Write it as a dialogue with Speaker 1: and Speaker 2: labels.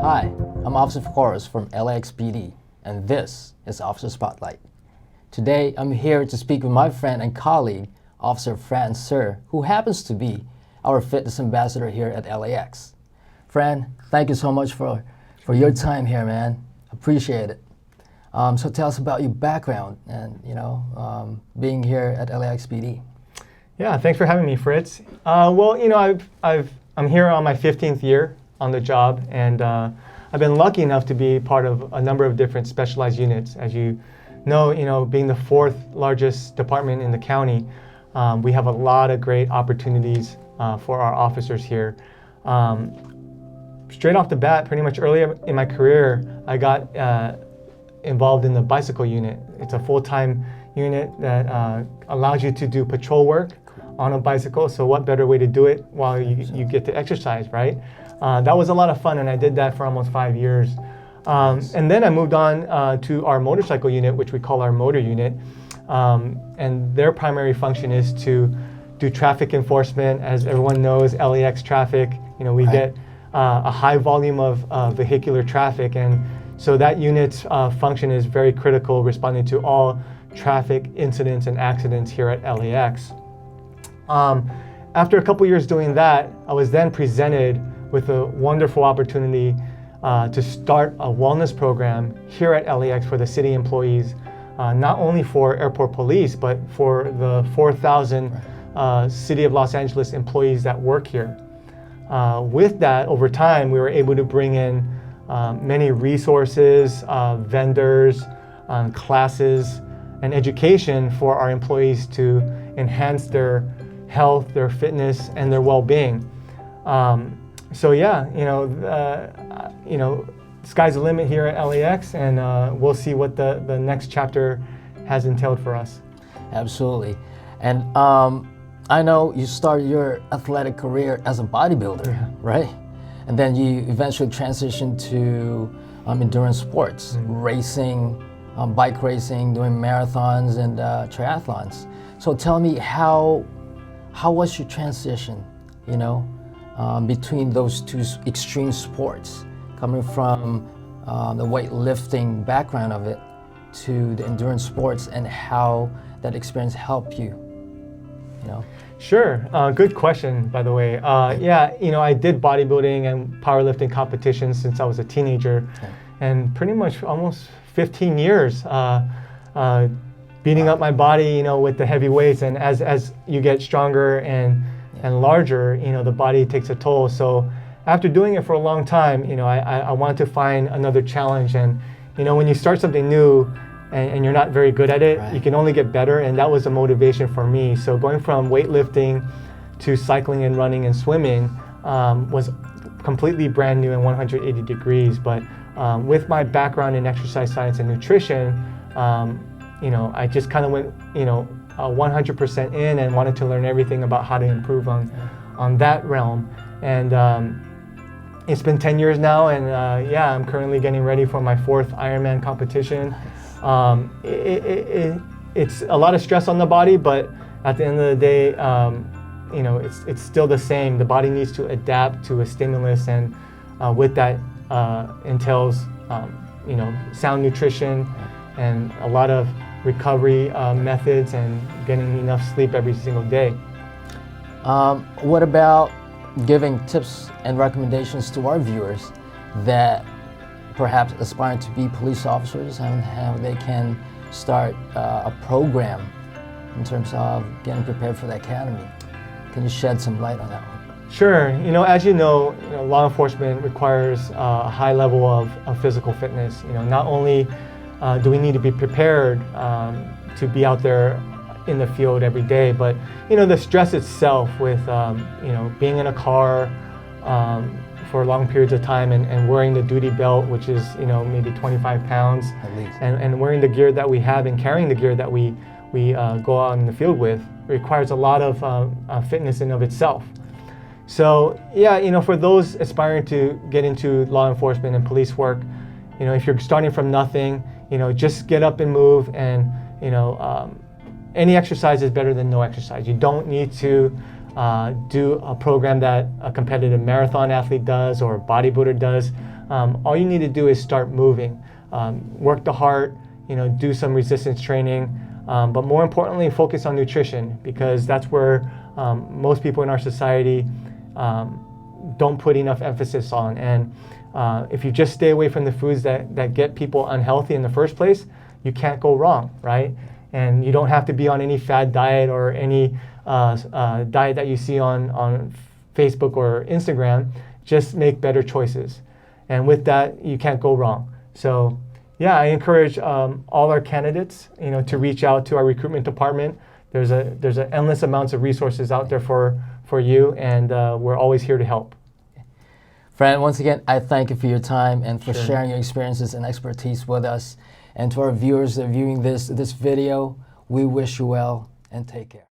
Speaker 1: Hi, I'm Officer Fran Sur from LAXPD, and this is Officer Spotlight. Today, I'm here to speak with my friend and colleague, Officer Fran Sur, who happens to be our fitness ambassador here at LAX. Fran, thank you so much for your time here, man. Appreciate it. So tell us about your background and, being here at LAXPD.
Speaker 2: Yeah, thanks for having me, Fritz. I'm here on my 15th year on the job, and I've been lucky enough to be part of a number of different specialized units. As you know, being the fourth largest department in the county, we have a lot of great opportunities for our officers here. Straight off the bat, pretty much early in my career, I got involved in the bicycle unit. It's a full-time unit that allows you to do patrol work on a bicycle. So what better way to do it while you get to exercise, right? That was a lot of fun, and I did that for almost 5 years. And then I moved on to our motorcycle unit, which we call our motor unit. And their primary function is to do traffic enforcement. As everyone knows, LAX traffic, we get a high volume of vehicular traffic. And so that unit's function is very critical, responding to all traffic incidents and accidents here at LAX. After a couple years doing that, I was then presented with a wonderful opportunity to start a wellness program here at LAX for the city employees, not only for airport police, but for the 4,000 City of Los Angeles employees that work here. With that, over time, we were able to bring in many resources, vendors, classes, and education for our employees to enhance their health, their fitness, and their well-being. Sky's the limit here at LAX, and we'll see what the next chapter has entailed for us.
Speaker 1: Absolutely. And I know you started your athletic career as a bodybuilder, right? And then you eventually transitioned to endurance sports, racing, bike racing, doing marathons and triathlons. So tell me, how was your transition, between those two extreme sports, coming from the weightlifting background of it to the endurance sports, and how that experience helped you?
Speaker 2: Sure. Good question, by the way. I did bodybuilding and powerlifting competitions since I was a teenager, and pretty much almost 15 years beating up my body, with the heavy weights. And as you get stronger and larger, the body takes a toll. So after doing it for a long time, I wanted to find another challenge. And when you start something new and you're not very good at it, you can only get better, and that was a motivation for me. So going from weightlifting to cycling and running and swimming was completely brand new and 180 degrees. But with my background in exercise science and nutrition, I just kind of went 100% in and wanted to learn everything about how to improve on that realm. And it's been 10 years now, and I'm currently getting ready for my 4th Ironman competition. It's a lot of stress on the body, but at the end of the day, it's still the same. The body needs to adapt to a stimulus, and with that entails sound nutrition and a lot of recovery methods and getting enough sleep every single day.
Speaker 1: What about giving tips and recommendations to our viewers that perhaps aspiring to be police officers, and how they can start a program in terms of getting prepared for the academy? Can you shed some light on that one?
Speaker 2: Sure. As you know, law enforcement requires a high level of physical fitness. Not only do we need to be prepared to be out there in the field every day, but the stress itself with being in a car for long periods of time and wearing the duty belt, which is maybe 25 pounds,
Speaker 1: at least,
Speaker 2: and wearing the gear that we have and carrying the gear that we go out in the field with requires a lot of fitness in of itself. So for those aspiring to get into law enforcement and police work, if you're starting from nothing, just get up and move, and any exercise is better than no exercise. You don't need to do a program that a competitive marathon athlete does or a bodybuilder does. all you need to do is start moving. Work the heart, do some resistance training, but more importantly, focus on nutrition, because that's where most people in our society don't put enough emphasis on. And if you just stay away from the foods that get people unhealthy in the first place, you can't go wrong, right? And you don't have to be on any fad diet or any diet that you see on Facebook or Instagram. Just make better choices. And with that, you can't go wrong. So yeah, I encourage all our candidates, to reach out to our recruitment department. There's a endless amounts of resources out there for you, and we're always here to help.
Speaker 1: Fran, once again, I thank you for your time and for
Speaker 2: Sure.
Speaker 1: sharing your experiences and expertise with us. And to our viewers that are viewing this video, we wish you well and take care.